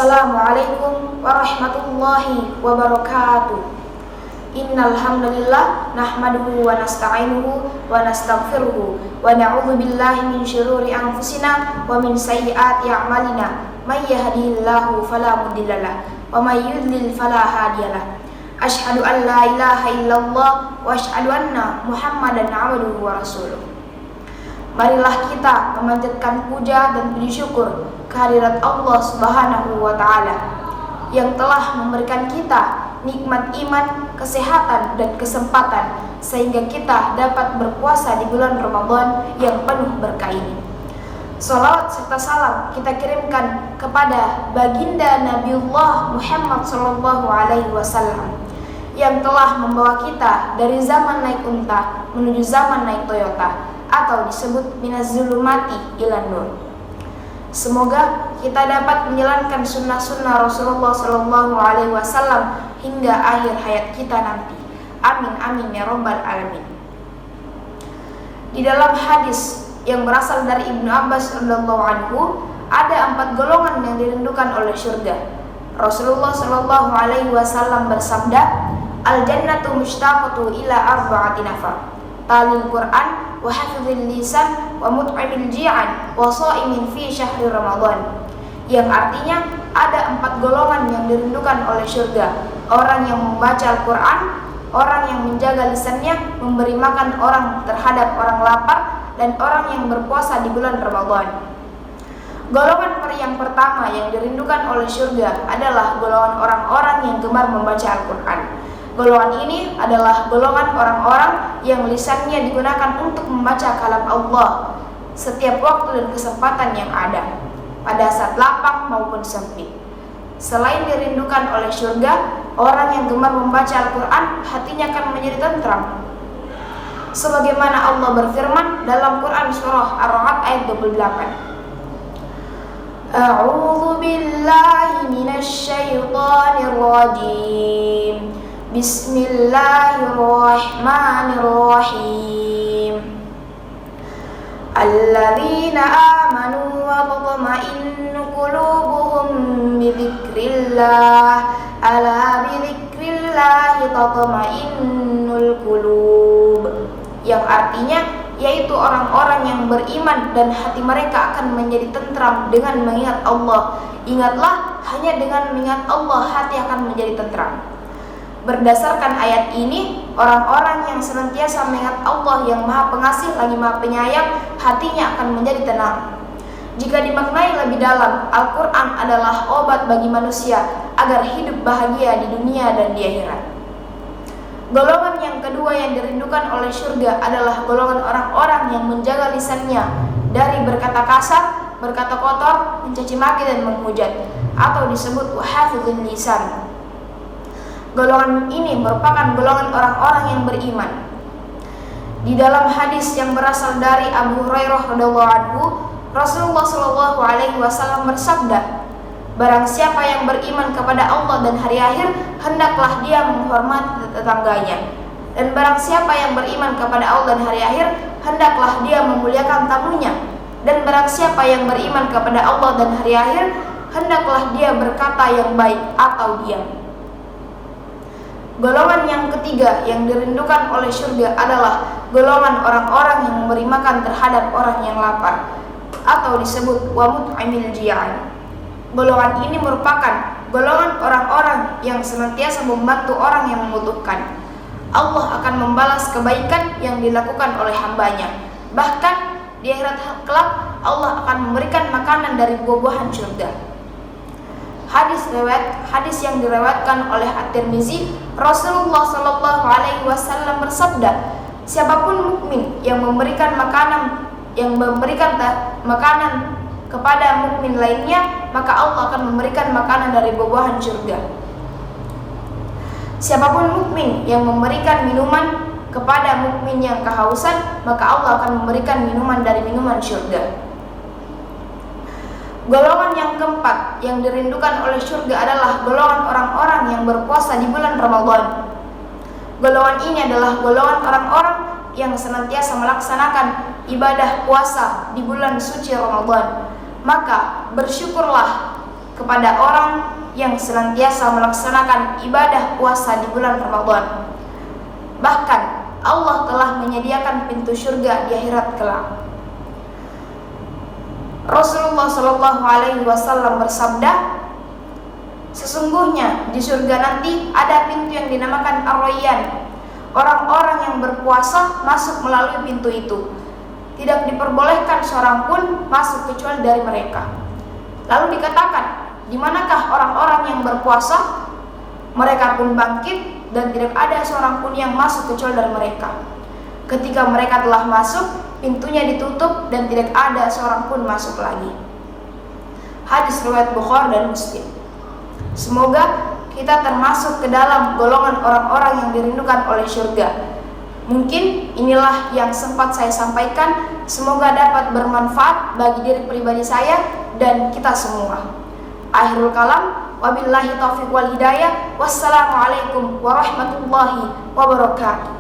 Assalamualaikum warahmatullahi wabarakatuh. Innal hamdalillah nahmaduhu wa nasta'inuhu wa nastaghfiruhu wa na'udzu billahi min syururi anfusina wa min sayyiati a'malina. May yahdihillahu fala mudhillalah wa may yudlil fala hadiyalah. Asyhadu an la ilaha illallah wa asyhadu anna Muhammadan 'abduhu wa rasuluh. Marilah kita memanjatkan puja dan puji syukur kehadirat Allah Subhanahu wa taala yang telah memberikan kita nikmat iman, kesehatan dan kesempatan sehingga kita dapat berpuasa di bulan Ramadan yang penuh berkah ini. Salawat serta salam kita kirimkan kepada baginda Nabiullah Muhammad SAW yang telah membawa kita dari zaman naik unta menuju zaman naik Toyota, atau disebut minaz zulumati ilan nur. Semoga kita dapat menjalankan sunnah-sunnah Rasulullah SAW hingga akhir hayat kita nanti. Amin amin ya rabbal alamin. Di dalam hadis yang berasal dari Ibnu Abbas radhiyallahu anhu, ada 4 golongan yang dirindukan oleh surga. Rasulullah SAW bersabda, "Al jannatu mushtaqatu ila arba'ati nafar. Talil Quran wa hafizil lisan wa mut'imil ji'an wa sha'imin fi syahri Ramadan." Yang artinya ada 4 golongan yang dirindukan oleh surga: orang yang membaca Al-Quran, orang yang menjaga lisannya, memberi makan orang terhadap orang lapar, dan orang yang berpuasa di bulan Ramadan. Golongan yang pertama yang dirindukan oleh surga adalah golongan orang-orang yang gemar membaca Al-Quran. Golongan ini adalah golongan orang-orang yang lisannya digunakan untuk membaca kalam Allah setiap waktu dan kesempatan yang ada, pada saat lapang maupun sempit. Selain dirindukan oleh surga, orang yang gemar membaca Al-Quran hatinya akan menjadi tentram. Sebagaimana Allah berfirman dalam Quran surah Ar-Ra'd ayat 28. A'udzu billahi minasy syaithanir rajim. Bismillahirrahmanirrahim. Alladzina amanu wa tatma'innu qulubuhum bi dzikrillah. Ala bi dzikrillah tatma'innul qulub. Yang artinya yaitu orang-orang yang beriman dan hati mereka akan menjadi tentram dengan mengingat Allah. Ingatlah, hanya dengan mengingat Allah hati akan menjadi tentram. Berdasarkan ayat ini, orang-orang yang senantiasa mengingat Allah yang Maha Pengasih lagi Maha Penyayang, hatinya akan menjadi tenang. Jika dimaknai lebih dalam, Al-Quran adalah obat bagi manusia agar hidup bahagia di dunia dan di akhirat. Golongan yang kedua yang dirindukan oleh surga adalah golongan orang-orang yang menjaga lisannya dari berkata kasar, berkata kotor, mencaci maki dan menghujat, atau disebut wahafizul lisan. Golongan ini merupakan golongan orang-orang yang beriman. Di dalam hadis yang berasal dari Abu Hurairah radhiyallahu anhu, Rasulullah SAW bersabda, "Barang siapa yang beriman kepada Allah dan hari akhir, hendaklah dia menghormati tetangganya. Dan barang siapa yang beriman kepada Allah dan hari akhir, hendaklah dia memuliakan tamunya. Dan barang siapa yang beriman kepada Allah dan hari akhir, hendaklah dia berkata yang baik atau diam." Golongan yang ketiga yang dirindukan oleh surga adalah golongan orang-orang yang memberi makan terhadap orang yang lapar, atau disebut wa mut'imil ji'an. Golongan ini merupakan golongan orang-orang yang senantiasa membantu orang yang membutuhkan. Allah akan membalas kebaikan yang dilakukan oleh hambanya. Bahkan di akhirat kelak Allah akan memberikan makanan dari buah-buahan surga. Hadis yang direwatkan oleh At-Tirmizi, Rasulullah SAW bersabda, "Siapapun mukmin yang memberikan makanan kepada mukmin lainnya, maka Allah akan memberikan makanan dari buah-buahan surga. Siapapun mukmin yang memberikan minuman kepada mukmin yang kehausan, maka Allah akan memberikan minuman dari minuman surga." Golongan yang keempat yang dirindukan oleh surga adalah golongan orang-orang yang berpuasa di bulan Ramadan. Golongan ini adalah golongan orang-orang yang senantiasa melaksanakan ibadah puasa di bulan suci Ramadan. Maka bersyukurlah kepada orang yang senantiasa melaksanakan ibadah puasa di bulan Ramadan. Bahkan Allah telah menyediakan pintu surga di akhirat kelak. Rasulullah Shallallahu Alaihi Wasallam bersabda, sesungguhnya di surga nanti ada pintu yang dinamakan Ar-Rayyan. Orang-orang yang berpuasa masuk melalui pintu itu. Tidak diperbolehkan seorang pun masuk kecuali dari mereka. Lalu dikatakan, di manakah orang-orang yang berpuasa? Mereka pun bangkit dan tidak ada seorang pun yang masuk kecuali dari mereka. Ketika mereka telah masuk, pintunya ditutup dan tidak ada seorang pun masuk lagi. Hadis riwayat Bukhari dan Muslim. Semoga kita termasuk ke dalam golongan orang-orang yang dirindukan oleh surga. Mungkin inilah yang sempat saya sampaikan. Semoga dapat bermanfaat bagi diri pribadi saya dan kita semua. Akhirul kalam, wabillahi taufiq wal hidayah. Wassalamualaikum warahmatullahi wabarakatuh.